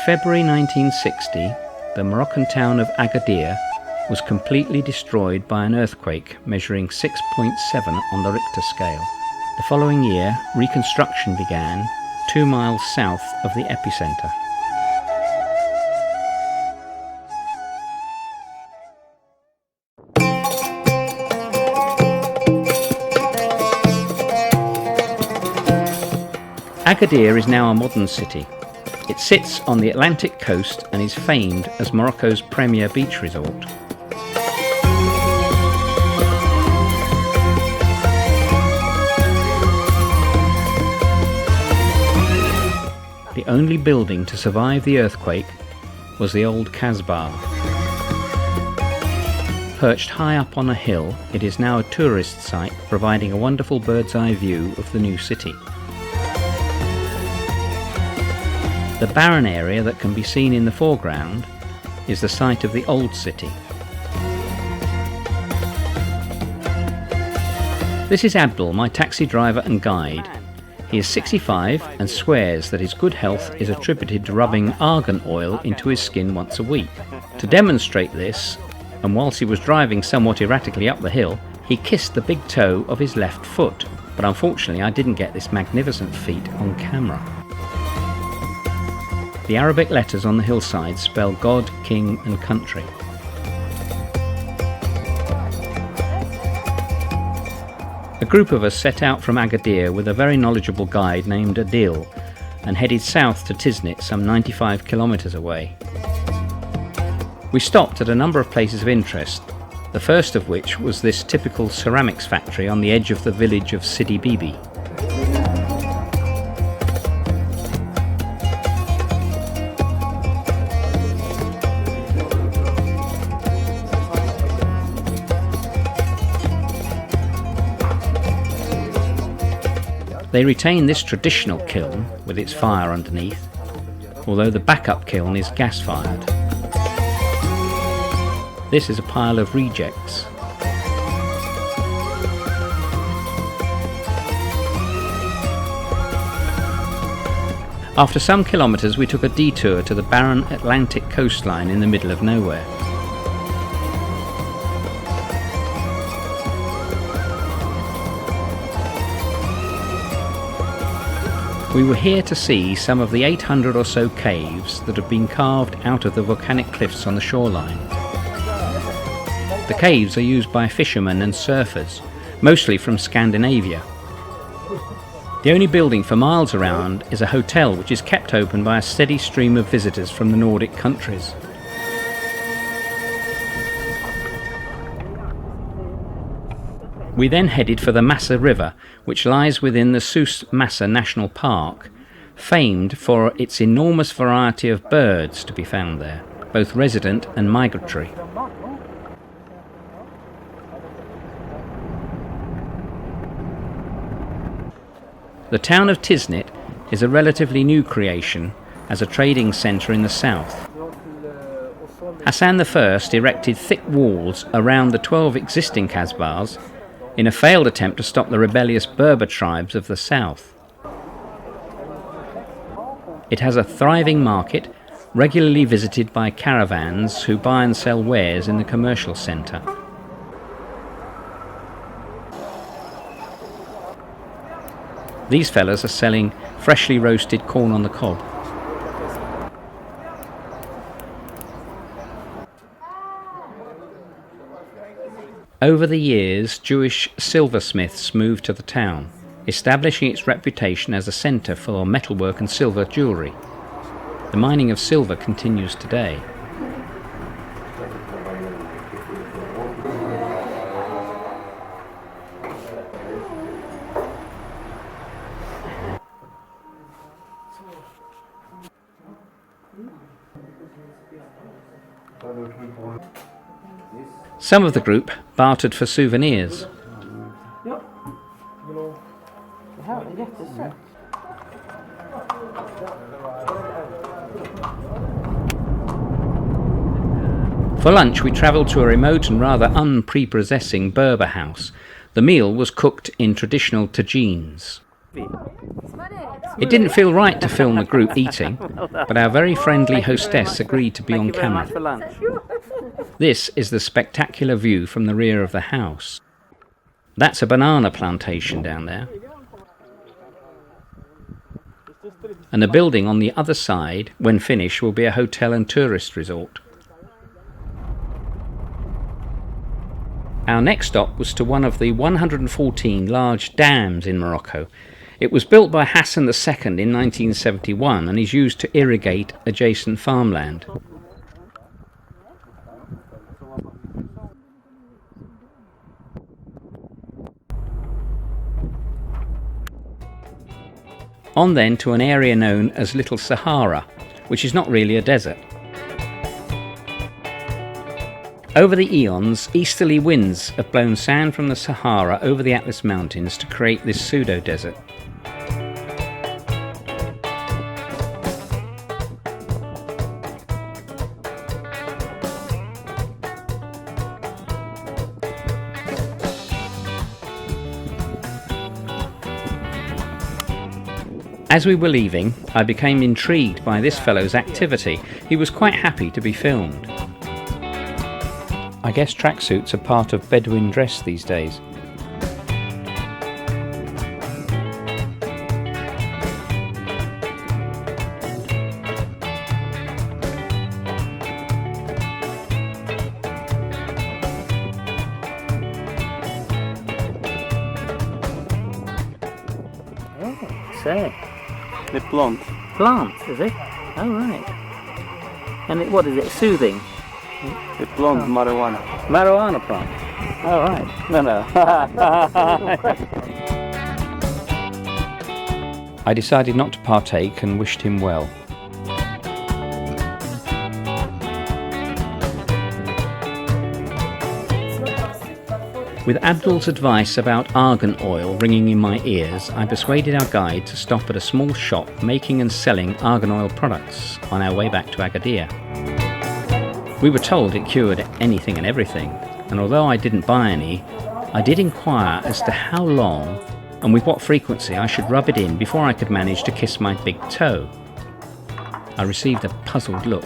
February 1960, the Moroccan town of Agadir was completely destroyed by an earthquake measuring 6.7 on the Richter scale. The following year, reconstruction began 2 miles south of the epicenter. Agadir is now a modern city. It sits on the Atlantic coast and is famed as Morocco's premier beach resort. The only building to survive the earthquake was the old Kasbah. Perched high up on a hill, it is now a tourist site, providing a wonderful bird's-eye view of the new city. The barren area that can be seen in the foreground is the site of the old city. This is Abdul, my taxi driver and guide. He is 65 and swears that his good health is attributed to rubbing argan oil into his skin once a week. To demonstrate this, and whilst he was driving somewhat erratically up the hill, he kissed the big toe of his left foot, but unfortunately I didn't get this magnificent feat on camera. The Arabic letters on the hillside spell God, King and Country. A group of us set out from Agadir with a very knowledgeable guide named Adil and headed south to Tiznit, some 95 kilometres away. We stopped at a number of places of interest, the first of which was this typical ceramics factory on the edge of the village of Sidi Bibi. They retain this traditional kiln with its fire underneath, although the backup kiln is gas-fired. This is a pile of rejects. After some kilometres we took a detour to the barren Atlantic coastline in the middle of nowhere. We were here to see some of the 800 or so caves that have been carved out of the volcanic cliffs on the shoreline. The caves are used by fishermen and surfers, mostly from Scandinavia. The only building for miles around is a hotel which is kept open by a steady stream of visitors from the Nordic countries. We then headed for the Massa River, which lies within the Souss Massa National Park, famed for its enormous variety of birds to be found there, both resident and migratory. The town of Tiznit is a relatively new creation as a trading centre in the south. Hassan I erected thick walls around the 12 existing Kasbahs in a failed attempt to stop the rebellious Berber tribes of the south. It has a thriving market, regularly visited by caravans who buy and sell wares in the commercial centre. These fellas are selling freshly roasted corn on the cob. Over the years, Jewish silversmiths moved to the town, establishing its reputation as a centre for metalwork and silver jewellery. The mining of silver continues today. Some of the group bartered for souvenirs. For lunch we travelled to a remote and rather unprepossessing Berber house. The meal was cooked in traditional tagines. It didn't feel right to film the group eating, but our very friendly hostess agreed to be on camera. This is the spectacular view from the rear of the house. That's a banana plantation down there. And the building on the other side, when finished, will be a hotel and tourist resort. Our next stop was to one of the 114 large dams in Morocco. It was built by Hassan II in 1971 and is used to irrigate adjacent farmland. On then to an area known as Little Sahara, which is not really a desert. Over the eons, easterly winds have blown sand from the Sahara over the Atlas Mountains to create this pseudo-desert. As we were leaving, I became intrigued by this fellow's activity. He was quite happy to be filmed. I guess tracksuits are part of Bedouin dress these days. Oh, so. The plant. Plant, is it? Oh, right. And what is it? Soothing? The plant, marijuana. Marijuana plant. Oh, right. No. I decided not to partake and wished him well. With Abdul's advice about argan oil ringing in my ears, I persuaded our guide to stop at a small shop making and selling argan oil products on our way back to Agadir. We were told it cured anything and everything, and although I didn't buy any, I did inquire as to how long and with what frequency I should rub it in before I could manage to kiss my big toe. I received a puzzled look.